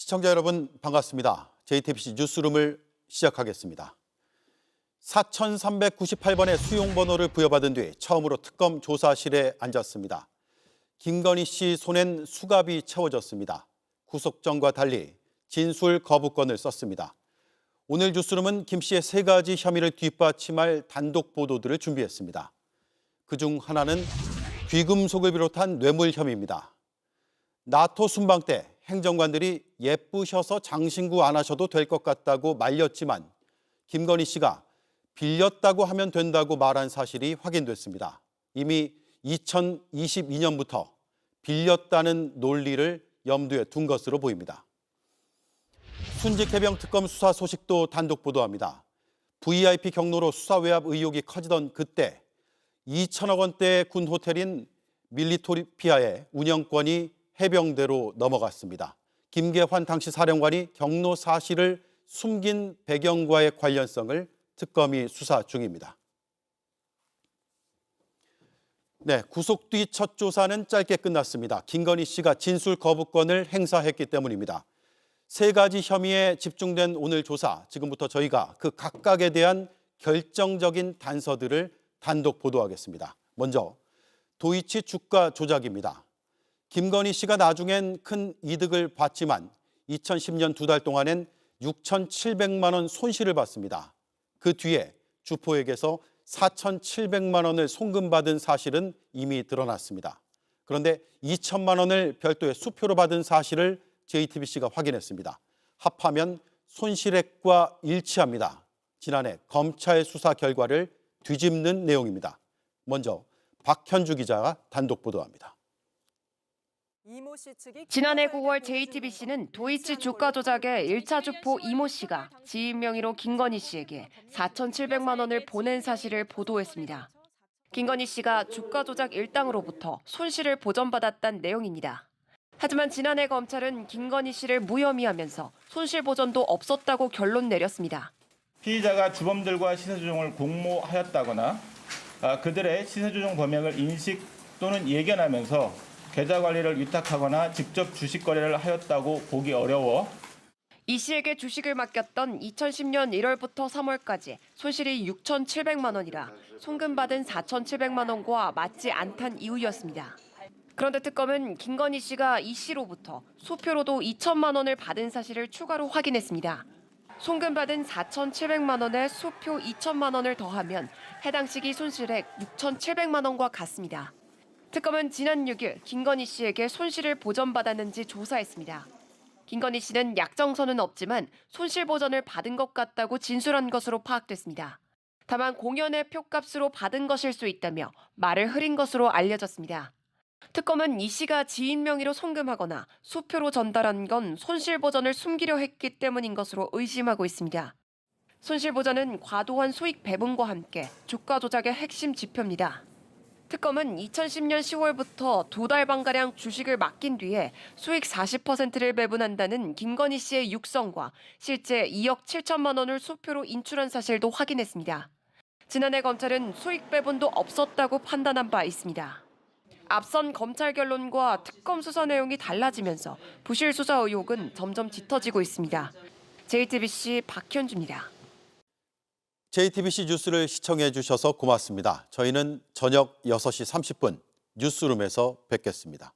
시청자 여러분 반갑습니다. JTBC 뉴스룸을 시작하겠습니다. 4398번의 수용번호를 부여받은 뒤 처음으로 특검 조사실에 앉았습니다. 김건희 씨 손엔 수갑이 채워졌습니다. 구속전과 달리 진술 거부권을 썼습니다. 오늘 뉴스룸은 김 씨의 세 가지 혐의를 뒷받침할 단독 보도들을 준비했습니다. 그중 하나는 귀금속을 비롯한 뇌물 혐의입니다. 나토 순방 때 행정관들이 예쁘셔서 장신구 안 하셔도 될 것 같다고 말렸지만 김건희 씨가 빌렸다고 하면 된다고 말한 사실이 확인됐습니다. 이미 2022년부터 빌렸다는 논리를 염두에 둔 것으로 보입니다. 순직해병 특검 수사 소식도 단독 보도합니다. VIP 경로로 수사 외압 의혹이 커지던 그때 2천억 원대의 군 호텔인 밀리토피아의 운영권이 해병대로 넘어갔습니다. 김계환 당시 사령관이 경로 사실을 숨긴 배경과의 관련성을 특검이 수사 중입니다. 네, 구속 뒤 첫 조사는 짧게 끝났습니다. 김건희 씨가 진술 거부권을 행사했기 때문입니다. 세 가지 혐의에 집중된 오늘 조사, 지금부터 저희가 그 각각에 대한 결정적인 단서들을 단독 보도하겠습니다. 먼저 도이치 주가 조작입니다. 김건희 씨가 나중엔 큰 이득을 봤지만 2010년 두 달 동안엔 6,700만 원 손실을 봤습니다. 그 뒤에 주포에게서 4,700만 원을 송금받은 사실은 이미 드러났습니다. 그런데 2천만 원을 별도의 수표로 받은 사실을 JTBC가 확인했습니다. 합하면 손실액과 일치합니다. 지난해 검찰 수사 결과를 뒤집는 내용입니다. 먼저 박현주 기자가 단독 보도합니다. 지난해 9월 JTBC는 도이치 주가 조작의 1차 주포 이모 씨가 지인 명의로 김건희 씨에게 4,700만 원을 보낸 사실을 보도했습니다. 김건희 씨가 주가 조작 일당으로부터 손실을 보전받았다는 내용입니다. 하지만 지난해 검찰은 김건희 씨를 무혐의하면서 손실 보전도 없었다고 결론 내렸습니다. 피의자가 주범들과 시세조정을 공모하였다거나 그들의 시세조정 범행을 인식 또는 예견하면서 계좌 관리를 위탁하거나 직접 주식 거래를 하였다고 보기 어려워 이 씨에게 주식을 맡겼던 2010년 1월부터 3월까지 손실이 6,700만 원이라 송금받은 4,700만 원과 맞지 않다는 이유였습니다. 그런데 특검은 김건희 씨가 이 씨로부터 수표로도 2천만 원을 받은 사실을 추가로 확인했습니다. 송금받은 4,700만 원에 수표 2천만 원을 더하면 해당 시기 손실액 6,700만 원과 같습니다. 특검은 지난 6일 김건희 씨에게 손실을 보전받았는지 조사했습니다. 김건희 씨는 약정서는 없지만 손실 보전을 받은 것 같다고 진술한 것으로 파악됐습니다. 다만 공연의 표값으로 받은 것일 수 있다며 말을 흐린 것으로 알려졌습니다. 특검은 이 씨가 지인 명의로 송금하거나 수표로 전달한 건 손실 보전을 숨기려 했기 때문인 것으로 의심하고 있습니다. 손실 보전은 과도한 수익 배분과 함께 주가 조작의 핵심 지표입니다. 특검은 2010년 10월부터 두 달 반가량 주식을 맡긴 뒤에 수익 40%를 배분한다는 김건희 씨의 육성과 실제 2억 7천만 원을 수표로 인출한 사실도 확인했습니다. 지난해 검찰은 수익 배분도 없었다고 판단한 바 있습니다. 앞선 검찰 결론과 특검 수사 내용이 달라지면서 부실 수사 의혹은 점점 짙어지고 있습니다. JTBC 박현주입니다. JTBC 뉴스를 시청해 주셔서 고맙습니다. 저희는 저녁 6시 30분 뉴스룸에서 뵙겠습니다.